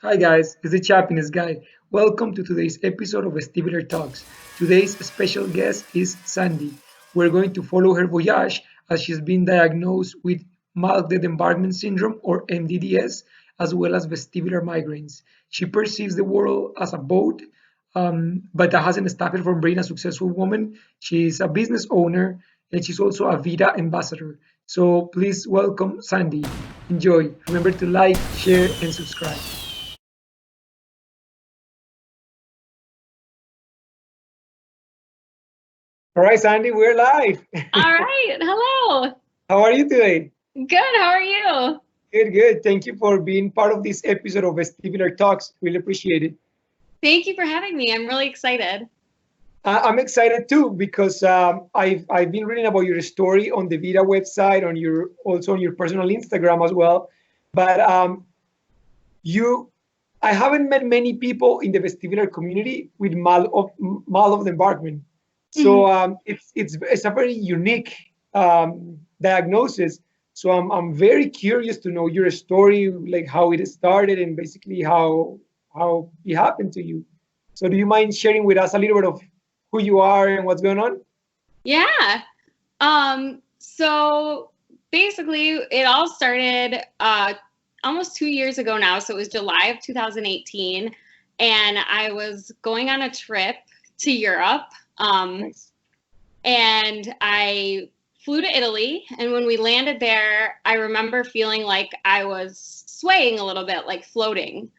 Hi guys, it's the Chappiness guy. Welcome to today's episode of Vestibular Talks. Today's special guest is Sandy. We're going to follow her voyage as she's been diagnosed with mild dead embarkment syndrome or MDDS, as well as vestibular migraines. She perceives the world as a boat, but that hasn't stopped her from being a successful woman. She's a business owner and she's also a Vita ambassador. So please welcome Sandy. Enjoy. Remember to like, share, and subscribe. All right, Sandy, we're live. All right. Hello. How are you today? Good. How are you? Good, good. Thank you for being part of this episode of Vestibular Talks. Really appreciate it. Thank you for having me. I'm really excited. I'm excited too because I've been reading about your story on the Vita website, on your also on your personal Instagram as well. But you, I haven't met many people in the vestibular community with mal of the embarkment. So Mhm. it's a very unique diagnosis. So I'm very curious to know your story, like how it started and basically how it happened to you. So do you mind sharing with us a little bit of who you are and what's going on? Yeah. So basically it all started almost 2 years ago now. So it was July of 2018. And I was going on a trip to Europe. Nice. And I flew to Italy. And when we landed there, I remember feeling like I was swaying a little bit, like floating.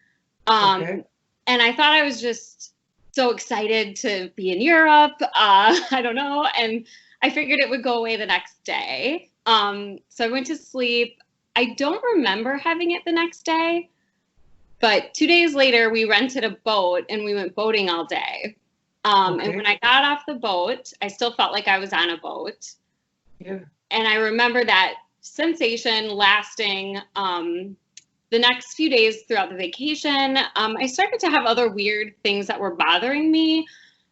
Um, Okay. and I thought I was just so excited to be in Europe. I don't know. And I figured it would go away the next day. So I went to sleep. I don't remember having it the next day, but 2 days later, we rented a boat and we went boating all day. And Okay. when I got off the boat, I still felt like I was on a boat. Yeah. And I remember that sensation lasting the next few days throughout the vacation. I started to have other weird things that were bothering me.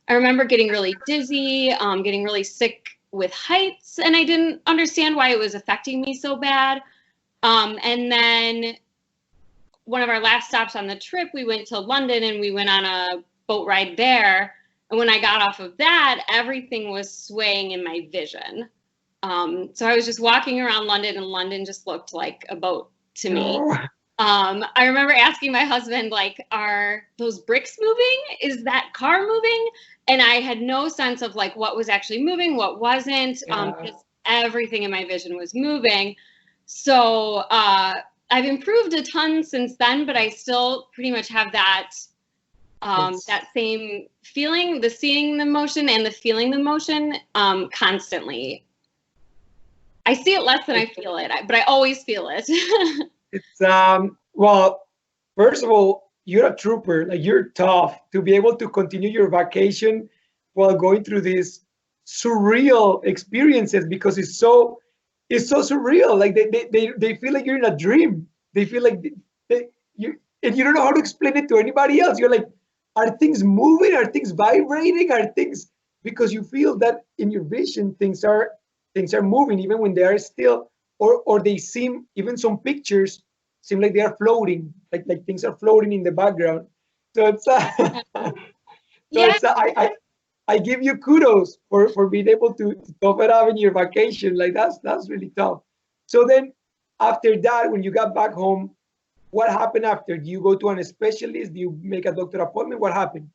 I remember getting really dizzy, getting really sick with heights, and I didn't understand why it was affecting me so bad. And then one of our last stops on the trip, we went to London and we went on a boat ride there. And when I got off of that, everything was swaying in my vision. So I was just walking around London, and London just looked like a boat to me. Oh, I remember asking my husband, like, are those bricks moving? Is that car moving? And I had no sense of like what was actually moving, what wasn't, yeah. because everything in my vision was moving. So I've improved a ton since then, but I still pretty much have That's that same feeling, the seeing the motion and the feeling the motion constantly. I see it less than I feel it, but I always feel it. it's well, first of all, you're a trooper. Like you're tough to be able to continue your vacation while going through these surreal experiences because it's so surreal. Like they feel like you're in a dream. They feel like you and you don't know how to explain it to anybody else. You're like, are things moving? Are things vibrating? Are things because you feel that in your vision things are moving even when they are still or they seem even some pictures seem like they are floating, like things are floating in the background. So it's so Yeah. it's I give you kudos for being able to top it up in your vacation. Like that's really tough. So then after that, when you got back home, what happened after? Do you go to an specialist? Do you make a doctor appointment? What happened?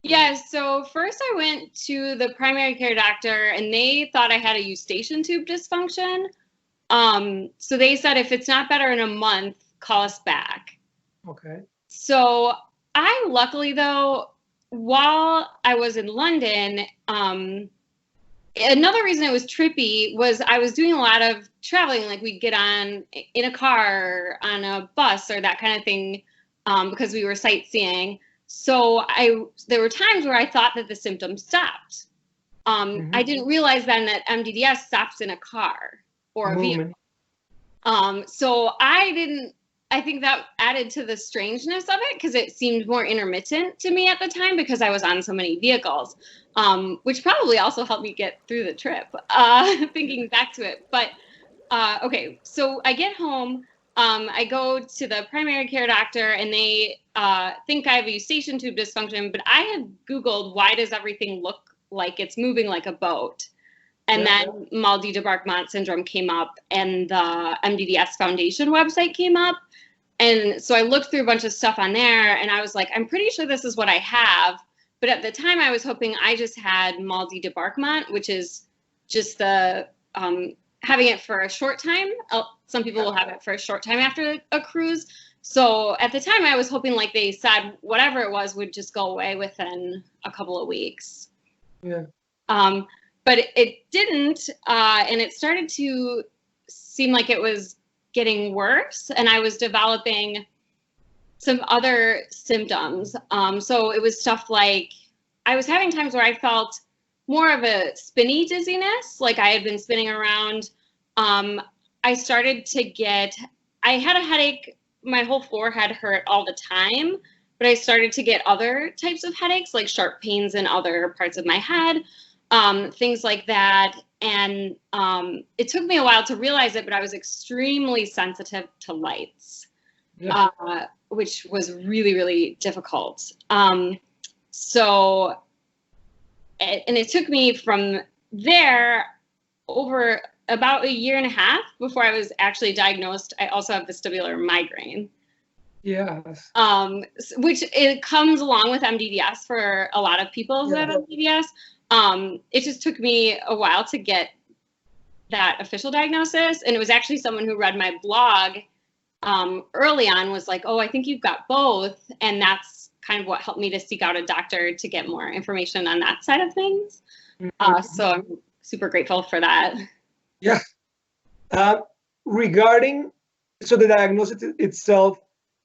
Yeah, so first I went to the primary care doctor and they thought I had a eustachian tube dysfunction. So they said if it's not better in a month, call us back. Okay. So I luckily though, while I was in London, another reason it was trippy was I was doing a lot of traveling, like we'd get on in a car, on a bus, or that kind of thing, because we were sightseeing. So there were times where I thought that the symptoms stopped. I Hmm. didn't realize then that MDDS stops in a car or a vehicle. Movement. So I didn't. I think that added to the strangeness of it because it seemed more intermittent to me at the time because I was on so many vehicles, which probably also helped me get through the trip. Thinking back to it, but okay. So I get home. I go to the primary care doctor, and they think I have a eustachian tube dysfunction, but I had Googled, why does everything look like it's moving like a boat? And then Maudit-de-Barkmont syndrome came up, and the MDDS Foundation website came up. And so I looked through a bunch of stuff on there, and I was like, I'm pretty sure this is what I have. But at the time, I was hoping I just had Maudit-de-Barkmont, which is just the having it for a short time. Some people will have it for a short time after a cruise. So at the time, I was hoping, like they said, whatever it was would just go away within a couple of weeks. Yeah. But it didn't, and it started to seem like it was getting worse, and I was developing some other symptoms. So it was stuff like, I was having times where I felt more of a spinny dizziness, like I had been spinning around. I started to get, I had a headache, my whole forehead hurt all the time, but I started to get other types of headaches, like sharp pains in other parts of my head, things like that. And it took me a while to realize it, but I was extremely sensitive to lights, which was really, really difficult. And it took me from there over about a year and a half before I was actually diagnosed. I also have vestibular migraine. Yes. Which it comes along with MDDS for a lot of people who have MDDS. It just took me a while to get that official diagnosis. And it was actually someone who read my blog early on was like, oh, I think you've got both. And that's kind of what helped me to seek out a doctor to get more information on that side of things. So I'm super grateful for that. Yeah. Regarding, so the diagnosis itself,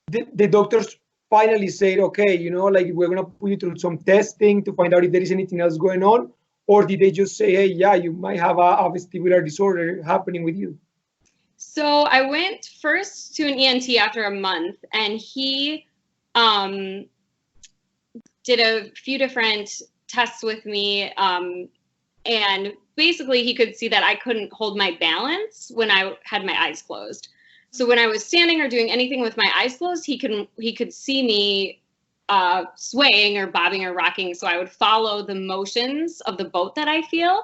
the doctors finally said, okay, you know, like we're going to put you through some testing to find out if there is anything else going on? Or did they just say, hey, yeah, you might have a vestibular disorder happening with you? So I went first to an ENT after a month, and he did a few different tests with me. And basically he could see that I couldn't hold my balance when I had my eyes closed. So when I was standing or doing anything with my eyes closed, he could see me swaying or bobbing or rocking. So I would follow the motions of the boat that I feel.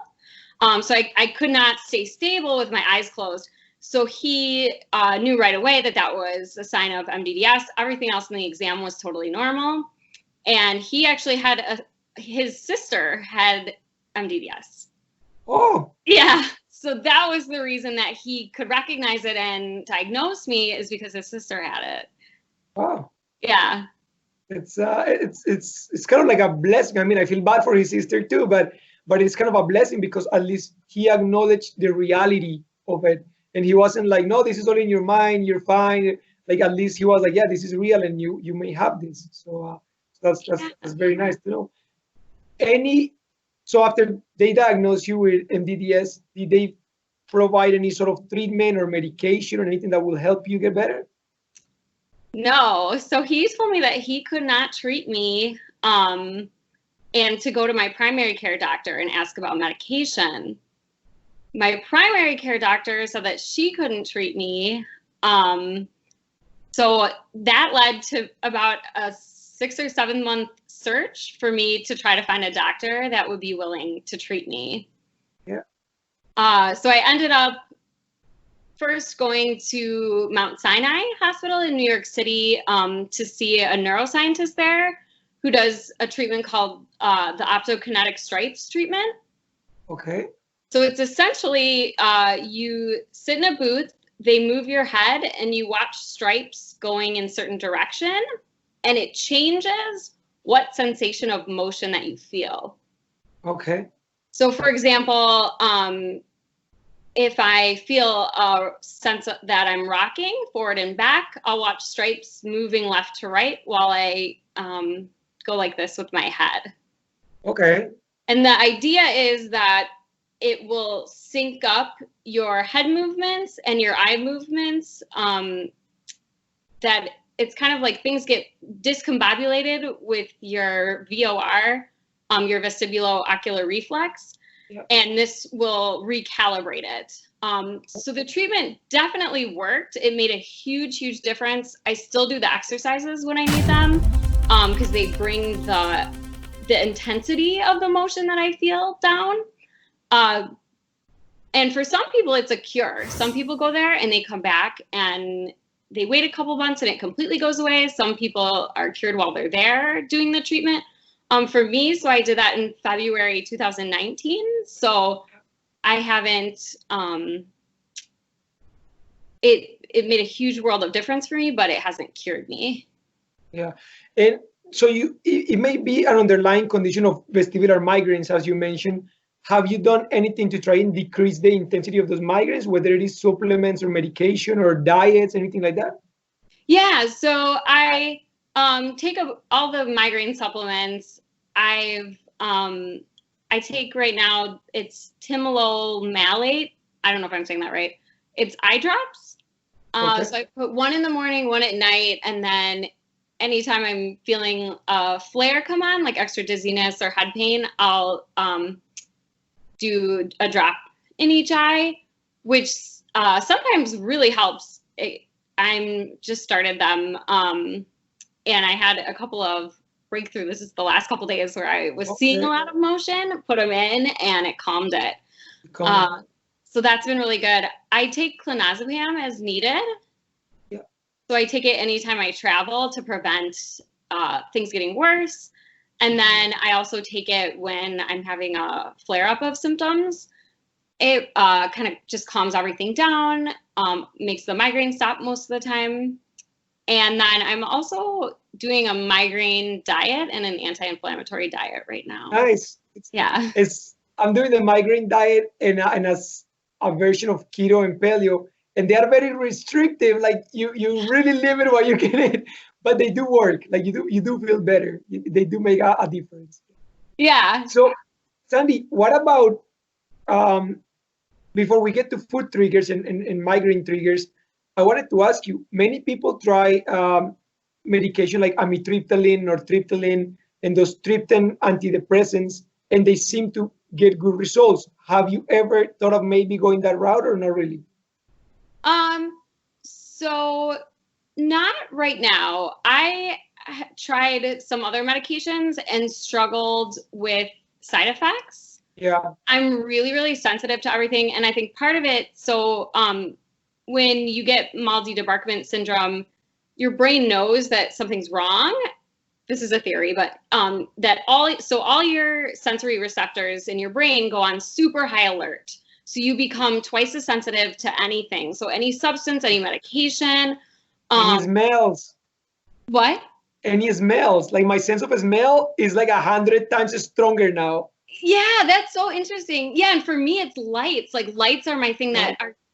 So I could not stay stable with my eyes closed. So he knew right away that that was a sign of MDDS. Everything else in the exam was totally normal. And he actually had his sister had MDDS. Oh. Yeah. So that was the reason that he could recognize it and diagnose me, is because his sister had it. Wow. Yeah. It's kind of like a blessing. I mean, I feel bad for his sister too, but it's kind of a blessing because at least he acknowledged the reality of it, and he wasn't like, no, this is all in your mind, you're fine. Like at least he was like, yeah, this is real, and you may have this. So that's very nice to know. So after they diagnosed you with MDDS, did they provide any sort of treatment or medication or anything that will help you get better? No. So he told me that he could not treat me and to go to my primary care doctor and ask about medication. My primary care doctor said that she couldn't treat me. So that led to about a 6 or 7 month search for me to try to find a doctor that would be willing to treat me. Yeah. So I ended up first going to Mount Sinai Hospital in New York City to see a neuroscientist there who does a treatment called the optokinetic stripes treatment. Okay. So it's essentially you sit in a booth, they move your head, and you watch stripes going in certain direction, and it changes what sensation of motion that you feel. Okay. So for example, if I feel a sense that I'm rocking forward and back, I'll watch stripes moving left to right while I go like this with my head. Okay. And the idea is that it will sync up your head movements and your eye movements, that it's kind of like things get discombobulated with your VOR, your vestibulo-ocular reflex. Yeah. and this will recalibrate it. So the treatment definitely worked. It made a huge, huge difference. I still do the exercises when I need them, because they bring the intensity of the motion that I feel down. And for some people, it's a cure. Some people go there and they come back and they wait a couple months and it completely goes away. Some people are cured while they're there doing the treatment. For me, so I did that in February 2019. So I haven't, it made a huge world of difference for me, but it hasn't cured me. Yeah. And so it may be an underlying condition of vestibular migraines, as you mentioned. Have you done anything to try and decrease the intensity of those migraines, whether it is supplements or medication or diets, anything like that? Yeah, so I take all the migraine supplements. I take right now, it's timolol malate. I don't know if I'm saying that right. It's eye drops. Okay. So I put one in the morning, one at night, and then anytime I'm feeling a flare come on, like extra dizziness or head pain, I'll do a drop in each eye, which sometimes really helps. I'm just started them, and I had a couple of breakthrough. This is the last couple days where I was seeing a lot of motion, put them in, and it calmed it. So that's been really good. I take clonazepam as needed. Yeah. So I take it anytime I travel to prevent things getting worse. And then I also take it when I'm having a flare-up of symptoms. It kind of just calms everything down, makes the migraine stop most of the time. And then I'm also doing a migraine diet and an anti-inflammatory diet right now. Nice. Yeah. I'm doing the migraine diet and a version of keto and paleo, and they are very restrictive. Like you really limit what you can eat, but they do work. Like you do feel better. They do make a difference. Yeah. So, Sandy, what about before we get to food triggers and migraine triggers? I wanted to ask you. Many people try medication like amitriptyline or triptyline and those triptan antidepressants, and they seem to get good results. Have you ever thought of maybe going that route or not really? So not right now. I tried some other medications and struggled with side effects. Yeah. I'm really, really sensitive to everything. And I think part of it, so when you get Maladie-Debarkman syndrome, your brain knows that something's wrong. This is a theory, but that all your sensory receptors in your brain go on super high alert. So you become twice as sensitive to anything. So any substance, any medication. Any smells? What? Any smells? Like my sense of smell is like 100 times stronger now. Yeah, that's so interesting. Yeah, and for me, it's lights. Like lights are my thing.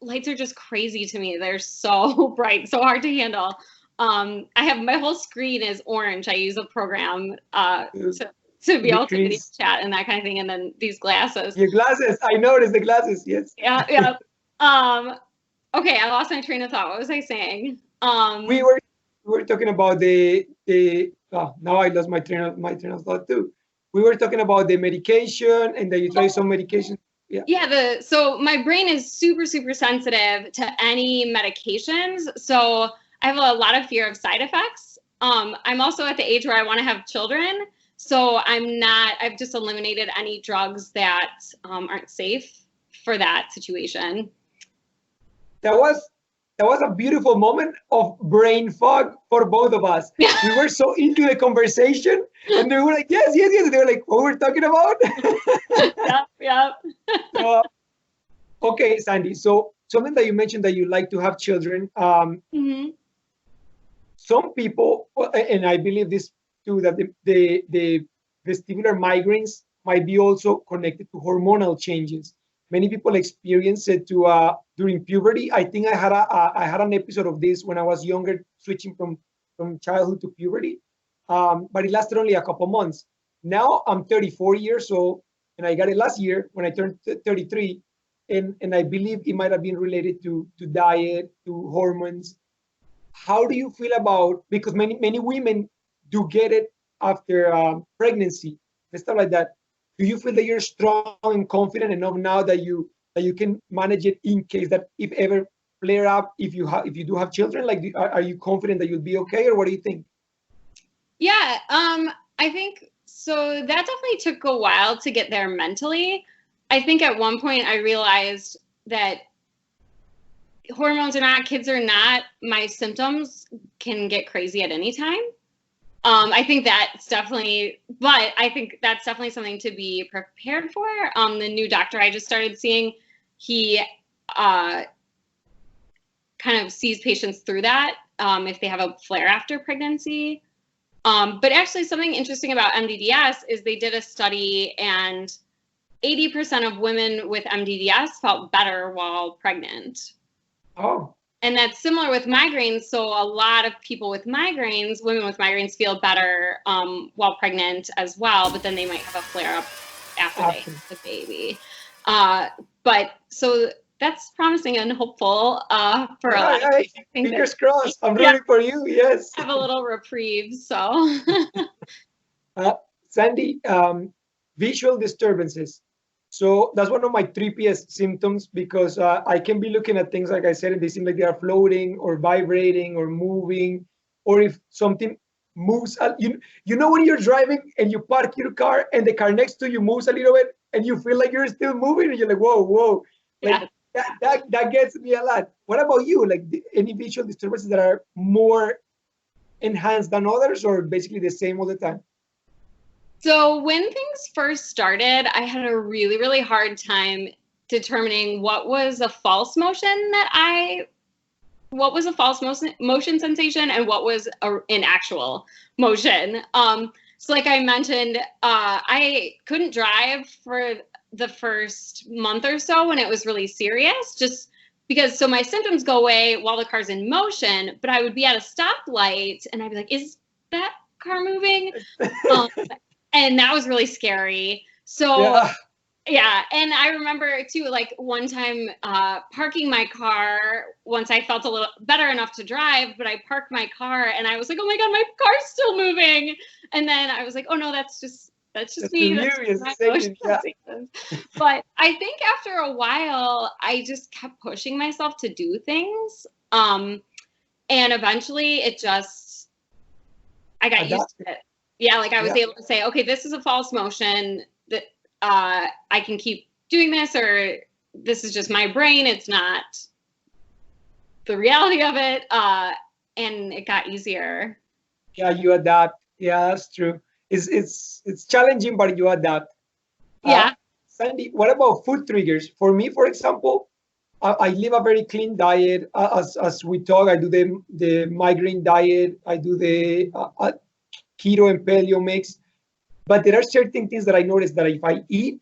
Lights are just crazy to me. They're so bright, so hard to handle. I have my whole screen is orange. I use a program to be able to video chat and that kind of thing. And then these glasses. Your glasses. I noticed the glasses. Yes. Yeah. Yeah. Okay, I lost my train of thought. What was I saying? We were talking about the now I lost my train of thought too. We were talking about the medication and that you try some medication. Yeah. So my brain is super, super sensitive to any medications. So I have a lot of fear of side effects. I'm also at the age where I want to have children. So I've just eliminated any drugs that aren't safe for that situation. That was a beautiful moment of brain fog for both of us. We were so into the conversation and they were like, yes. They were like, what we're talking about? Yep. Okay, Sandy. So something that you mentioned that you like to have children. Some people, and I believe this too, that the vestibular migraines might be also connected to hormonal changes. Many people experience it during puberty. I think I had an episode of this when I was younger, switching from childhood to puberty, but it lasted only a couple months. Now I'm 34 years old, and I got it last year when I turned 33, and I believe it might have been related to diet, to hormones. How do you feel about, because many women do get it after pregnancy and stuff like that. do you feel that you're strong and confident enough now that you can manage it in case that if ever flare up, if you do have children, like are you confident that you'll be okay, or what do you think? Yeah, I think so. That definitely took a while to get there mentally. I think at one point I realized that hormones or not, kids or not, my symptoms can get crazy at any time. I think that's definitely, but I think that's definitely something to be prepared for. The new doctor I just started seeing, he kind of sees patients through that if they have a flare after pregnancy. But actually something interesting about MDDS is they did a study and 80% of women with MDDS felt better while pregnant. Oh. And that's similar with migraines. So a lot of people with migraines, women with migraines, feel better while pregnant as well, but then they might have a flare up after they have the baby. But so that's promising and hopeful for a lot of people. Fingers crossed. I'm rooting for you. Yes. Have a little reprieve. So, Sandy, visual disturbances. So that's one of my trippiest symptoms because I can be looking at things, like I said, and they seem like they are floating or vibrating or moving, or if something moves, you know when you're driving and you park your car and the car next to you moves a little bit and you feel like you're still moving and you're like, whoa, like that gets me a lot. What about you? Like any visual disturbances that are more enhanced than others, or basically the same all the time? So when things first started, I had a really, really hard time determining what was a false motion what was a false motion sensation and what was an actual motion. So like I mentioned, I couldn't drive for the first month or so when it was really serious, just because so my symptoms go away while the car's in motion, but I would be at a stoplight and I'd be like, is that car moving? And that was really scary. So yeah. And I remember too, like one time parking my car once I felt a little better enough to drive, but I parked my car and I was like, oh my God, my car's still moving. And then I was like, oh no, that's just me. But I think after a while, I just kept pushing myself to do things. And eventually I got used to it. Yeah, like I was able to say, okay, this is a false motion, that I can keep doing this, or this is just my brain, it's not the reality of it, and it got easier. Yeah, you adapt. Yeah, that's true. It's challenging, but you adapt. Yeah. Sandy, what about food triggers? For me, for example, I live a very clean diet. As we talk, I do the migraine diet. I do the keto and paleo mix, but there are certain things that I notice that if I eat,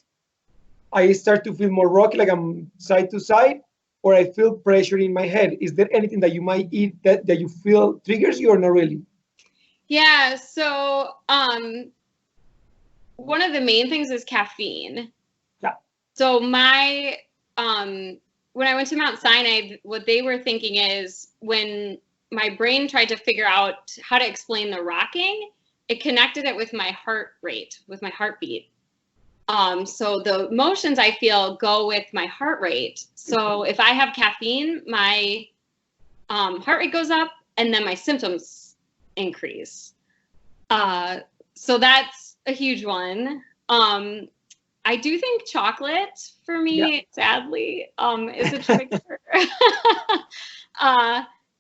I start to feel more rocky, like I'm side to side, or I feel pressure in my head. Is there anything that you might eat that you feel triggers you, or not really? Yeah, so one of the main things is caffeine. Yeah. So my when I went to Mount Sinai, what they were thinking is when my brain tried to figure out how to explain the rocking, it connected it with my heart rate, with my heartbeat. So the motions I feel go with my heart rate. So if I have caffeine, my heart rate goes up and then my symptoms increase. So that's a huge one. I do think chocolate for me, sadly, is a trigger.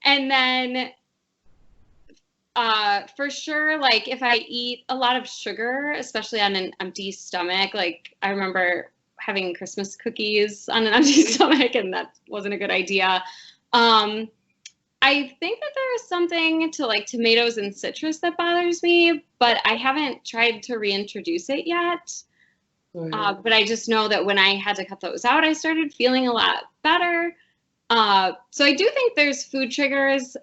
And then for sure, like if I eat a lot of sugar, especially on an empty stomach, like I remember having Christmas cookies on an empty stomach and that wasn't a good idea. I think that there is something to like tomatoes and citrus that bothers me, but I haven't tried to reintroduce it yet. But I just know that when I had to cut those out, I started feeling a lot better. So I do think there's food triggers.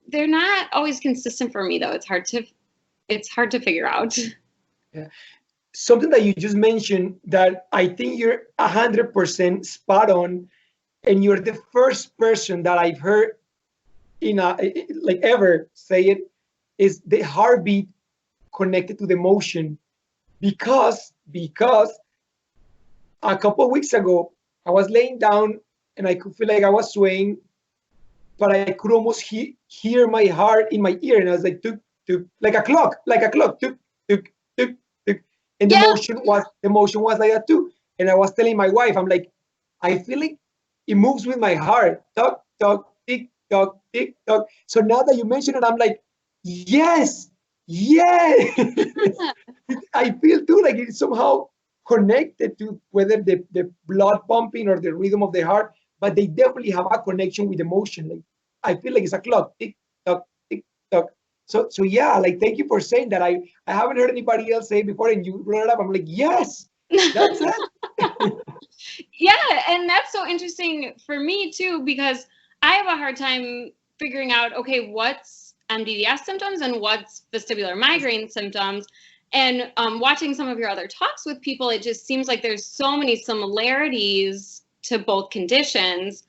They're not always consistent for me though. It's hard to figure out. Yeah. Something that you just mentioned that I think you're 100% spot on, and you're the first person that I've heard like ever say it, is the heartbeat connected to the motion. Because because a couple of weeks ago, I was laying down and I could feel like I was swaying, but I could almost hear my heart in my ear. And I was like, tuk, tuk, like a clock, tuk, tuk, tuk, tuk. And Yeah. the motion was like that too. And I was telling my wife, I'm like, I feel like it moves with my heart. Tuck, tuck, tick, tock, tick, tock. So now that you mention it, I'm like, yes, yes. I feel too like it's somehow connected to whether the blood pumping or the rhythm of the heart, but they definitely have a connection with emotion. Like I feel like it's a clock, tick tock, tick tock. So yeah, like thank you for saying that. I haven't heard anybody else say before, and you brought it up. I'm like, yes, that's it. Yeah, and that's so interesting for me too, because I have a hard time figuring out, okay, what's MDDS symptoms and what's vestibular migraine symptoms. And watching some of your other talks with people, it just seems like there's so many similarities to both conditions.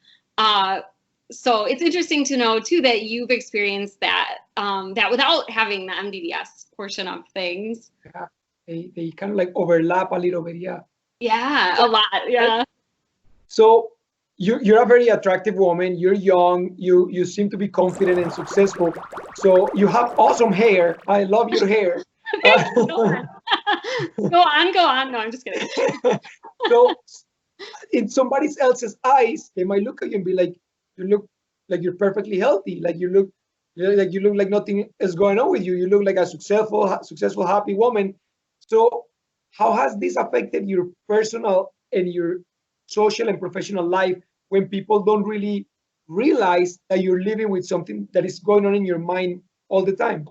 So it's interesting to know too that you've experienced that that without having the MDDS portion of things. Yeah, they kind of like overlap a little bit. Yeah. Yeah, a lot. Yeah. So you're a very attractive woman. You're young. You seem to be confident and successful. So you have awesome hair. I love your hair. Go on. Go on, go on. No, I'm just kidding. So in somebody else's eyes, they might look at you and be like, you look like you're perfectly healthy. Like you look like nothing is going on with you. You look like a successful, happy woman. So how has this affected your personal and your social and professional life when people don't really realize that you're living with something that is going on in your mind all the time?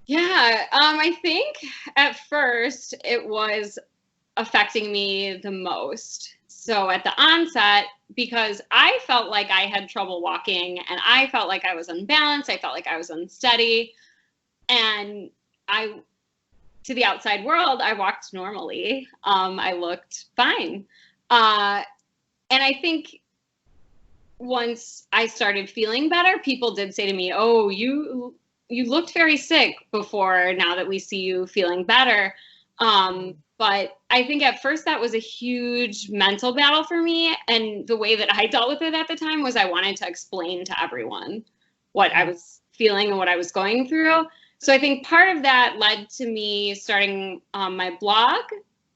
Yeah, I think at first it was affecting me the most. So at the onset, because I felt like I had trouble walking and I felt like I was unbalanced, I felt like I was unsteady, and to the outside world, I walked normally. I looked fine. And I think once I started feeling better, people did say to me, oh, you looked very sick before, now that we see you feeling better. But I think at first that was a huge mental battle for me. And the way that I dealt with it at the time was I wanted to explain to everyone what I was feeling and what I was going through. So I think part of that led to me starting my blog.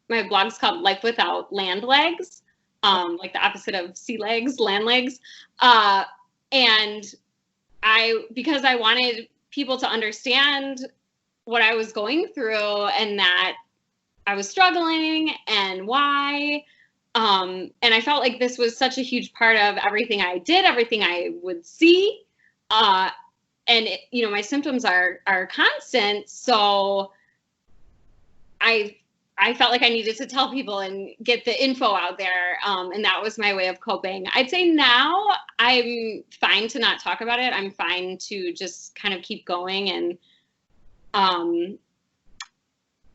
My blog's called Life Without Land Legs, like the opposite of sea legs, land legs. And because I wanted people to understand what I was going through and that I was struggling and why. And I felt like this was such a huge part of everything I did, everything I would see. And my symptoms are constant, so I felt like I needed to tell people and get the info out there, and that was my way of coping. I'd say now I'm fine to not talk about it. I'm fine to just kind of keep going and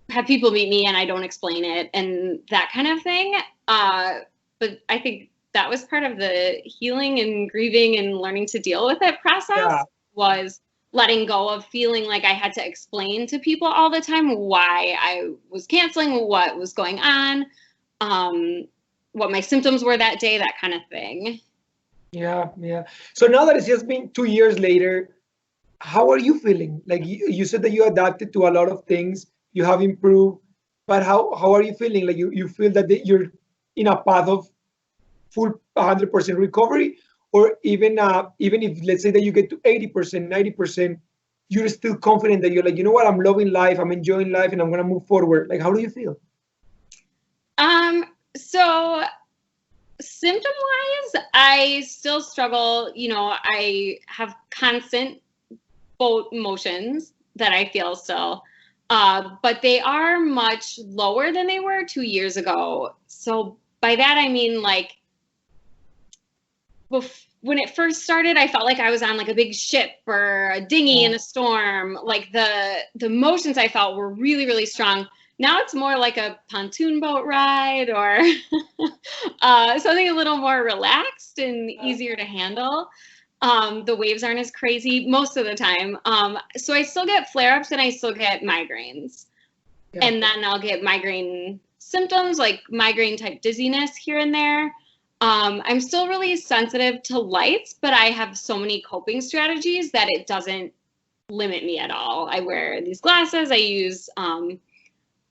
have people meet me and I don't explain it and that kind of thing. But I think that was part of the healing and grieving and learning to deal with it process. Yeah. Was letting go of feeling like I had to explain to people all the time why I was canceling, what was going on, what my symptoms were that day, that kind of thing. Yeah. So now that it's just been 2 years later, how are you feeling? Like you said that you adapted to a lot of things, you have improved, but how are you feeling? Like you feel that you're in a path of full 100% recovery? Or even if, let's say that you get to 80%, 90%, you're still confident that you're like, you know what, I'm loving life, I'm enjoying life, and I'm going to move forward. Like, how do you feel? So symptom-wise, I still struggle. I have constant boat motions that I feel still, but they are much lower than they were 2 years ago. So by that, I mean, like, when it first started, I felt like I was on like a big ship or a dinghy in a storm. Like the motions I felt were really, really strong. Now it's more like a pontoon boat ride or something a little more relaxed and easier to handle. The waves aren't as crazy most of the time. So I still get flare-ups and I still get migraines. Yeah. And then I'll get migraine symptoms, like migraine type dizziness here and there. I'm still really sensitive to lights, but I have so many coping strategies that it doesn't limit me at all. I wear these glasses. I use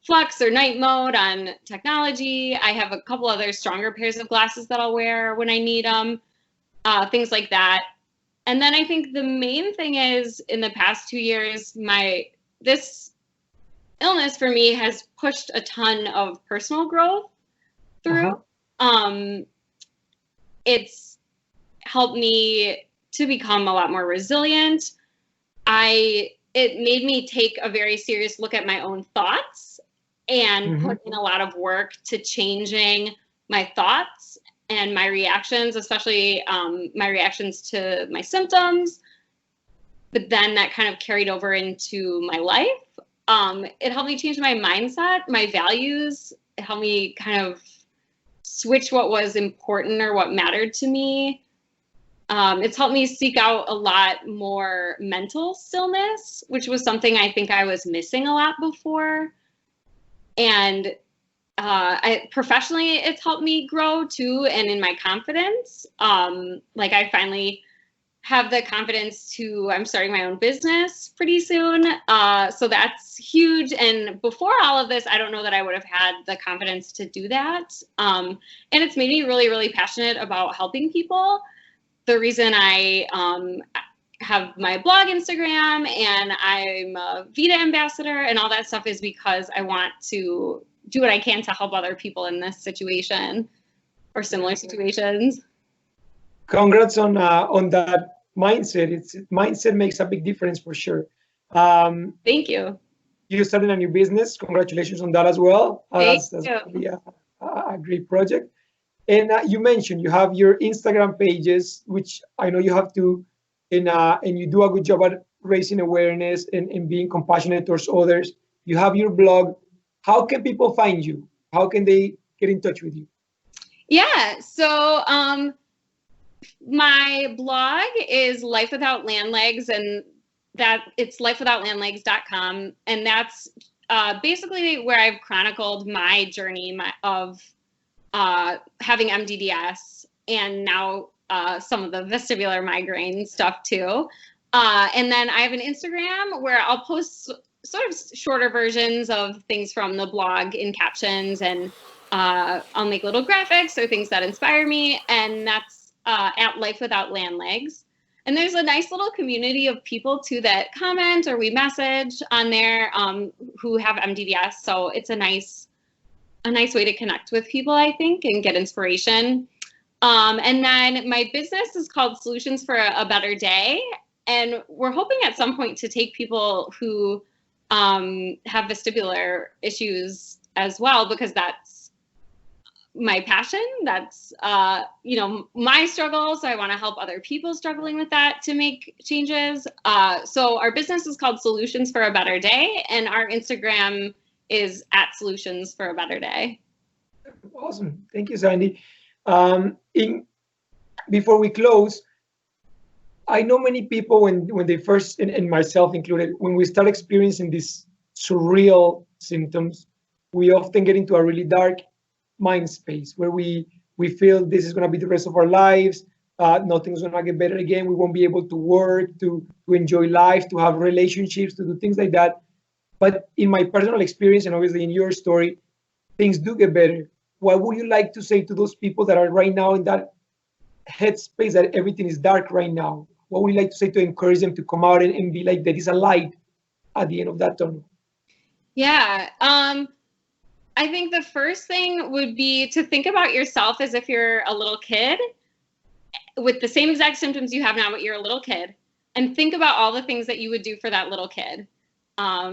flux or night mode on technology. I have a couple other stronger pairs of glasses that I'll wear when I need them, things like that. And then I think the main thing is, in the past 2 years, this illness for me has pushed a ton of personal growth through. It's helped me to become a lot more resilient. It made me take a very serious look at my own thoughts and put in a lot of work to changing my thoughts and my reactions, especially my reactions to my symptoms. But then that kind of carried over into my life. It helped me change my mindset, my values. It helped me kind of switch what was important or what mattered to me. It's helped me seek out a lot more mental stillness, which was something I think I was missing a lot before. And professionally, it's helped me grow too, and in my confidence. Like I finally have the confidence I'm starting my own business pretty soon. So that's huge. And before all of this, I don't know that I would have had the confidence to do that. And it's made me really, really passionate about helping people. The reason I have my blog Instagram and I'm a Vita ambassador and all that stuff is because I want to do what I can to help other people in this situation or similar situations. Congrats on that mindset. Mindset makes a big difference for sure. Thank you. You started a new business. Congratulations on that as well. Thank That's you. really a great project. And you mentioned you have your Instagram pages, which I know you have to, and you do a good job at raising awareness and being compassionate towards others. You have your blog. How can people find you? How can they get in touch with you? Yeah, so my blog is Life Without Land Legs, and it's lifewithoutlandlegs.com, and that's basically where I've chronicled my journey of having MDDS and now some of the vestibular migraine stuff too. And then I have an Instagram where I'll post sort of shorter versions of things from the blog in captions, and I'll make little graphics or things that inspire me, and that's at Life Without Land Legs. And there's a nice little community of people too that comment or we message on there who have MDDS. So it's a nice way to connect with people, I think, and get inspiration. And then my business is called Solutions for a Better Day. And we're hoping at some point to take people who have vestibular issues as well, because that's my passion. That's, my struggle. So I want to help other people struggling with that to make changes. So our business is called Solutions for a Better Day, and our Instagram is at Solutions for a Better Day. Awesome. Thank you, Sandy. Before we close, I know many people when they first, and myself included, when we start experiencing these surreal symptoms, we often get into a really dark mind space where we feel this is going to be the rest of our lives. Nothing's going to get better again. We won't be able to work, to enjoy life, to have relationships, to do things like that. But in my personal experience, and obviously in your story, things do get better. What would you like to say to those people that are right now in that headspace that everything is dark right now? What would you like to say to encourage them to come out and be like, there is a light at the end of that tunnel? Yeah. I think the first thing would be to think about yourself as if you're a little kid with the same exact symptoms you have now, but you're a little kid, and think about all the things that you would do for that little kid.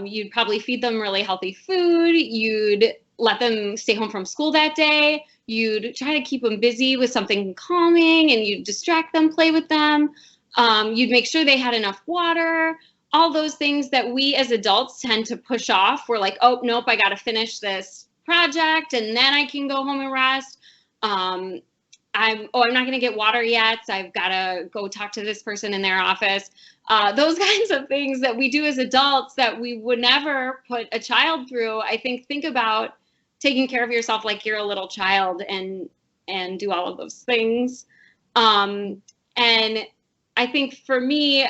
You'd probably feed them really healthy food. You'd let them stay home from school that day. You'd try to keep them busy with something calming, and you'd distract them, play with them. You'd make sure they had enough water. All those things that we as adults tend to push off. We're like, oh, nope, I got to finish this project and then I can go home and rest. I'm not going to get water yet. So I've got to go talk to this person in their office. Those kinds of things that we do as adults that we would never put a child through. I think about taking care of yourself like you're a little child and do all of those things. And I think for me,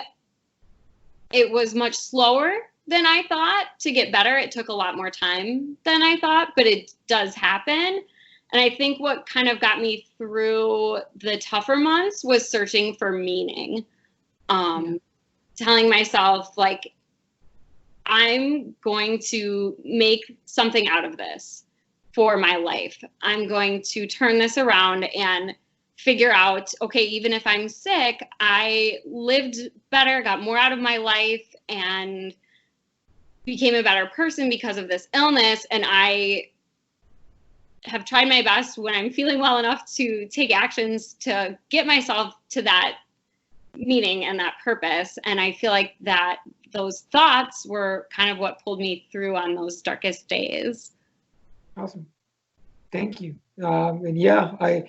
it was much slower than I thought to get better. It took a lot more time than I thought, but it does happen. And I think what kind of got me through the tougher months was searching for meaning. Telling myself, like, I'm going to make something out of this for my life. I'm going to turn this around and figure out, okay, even if I'm sick, I lived better, got more out of my life, and became a better person because of this illness. And I have tried my best when I'm feeling well enough to take actions to get myself to that meaning and that purpose. And I feel like that those thoughts were kind of what pulled me through on those darkest days. Awesome. Thank you. And yeah,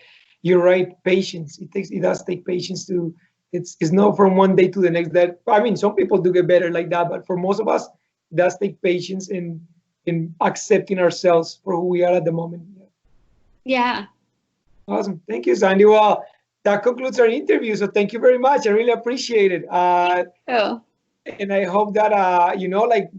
you're right. Patience. It does take patience to, it's not from one day to the next that, I mean, some people do get better like that, but for most of us, it does take patience in accepting ourselves for who we are at the moment. Yeah. Awesome. Thank you, Sandy. Well, that concludes our interview. So thank you very much. I really appreciate it. And I hope that, like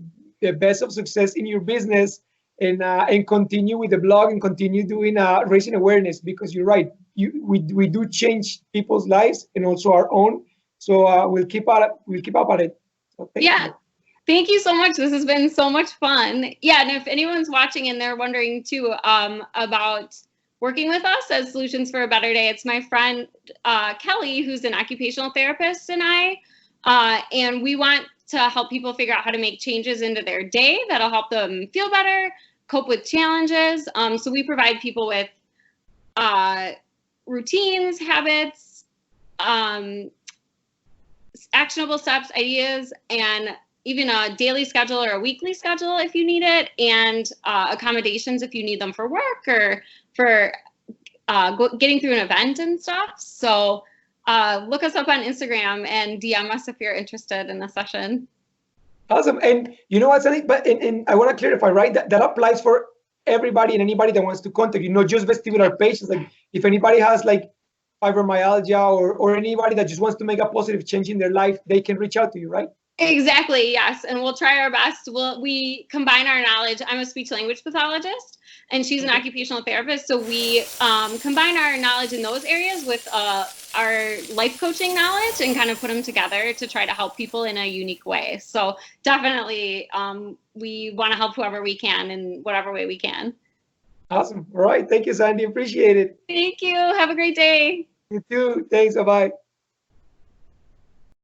the best of success in your business and continue with the blog and continue doing raising awareness, because you're right. We do change people's lives and also our own. So we'll keep up at it. So thank you. Thank you so much. This has been so much fun. Yeah. And if anyone's watching and they're wondering too about working with us as Solutions for a Better Day, it's my friend Kelly, who's an occupational therapist, and and we want to help people figure out how to make changes into their day that'll help them feel better, cope with challenges. So we provide people with routines, habits, actionable steps, ideas, and even a daily schedule or a weekly schedule if you need it, and accommodations if you need them for work or for getting through an event and stuff. So look us up on Instagram and DM us if you're interested in the session. Awesome. And you know what, Sandy? But and I want to clarify, right? That applies for everybody and anybody that wants to contact you, not just vestibular patients. Like if anybody has like fibromyalgia or anybody that just wants to make a positive change in their life, they can reach out to you, right? Exactly, yes. And we'll try our best. We combine our knowledge. I'm a speech language pathologist and she's an occupational therapist. So we combine our knowledge in those areas with our life coaching knowledge and kind of put them together to try to help people in a unique way. So definitely we want to help whoever we can in whatever way we can. Awesome. All right. Thank you, Sandy. Appreciate it. Thank you. Have a great day. You too. Thanks. Bye-bye.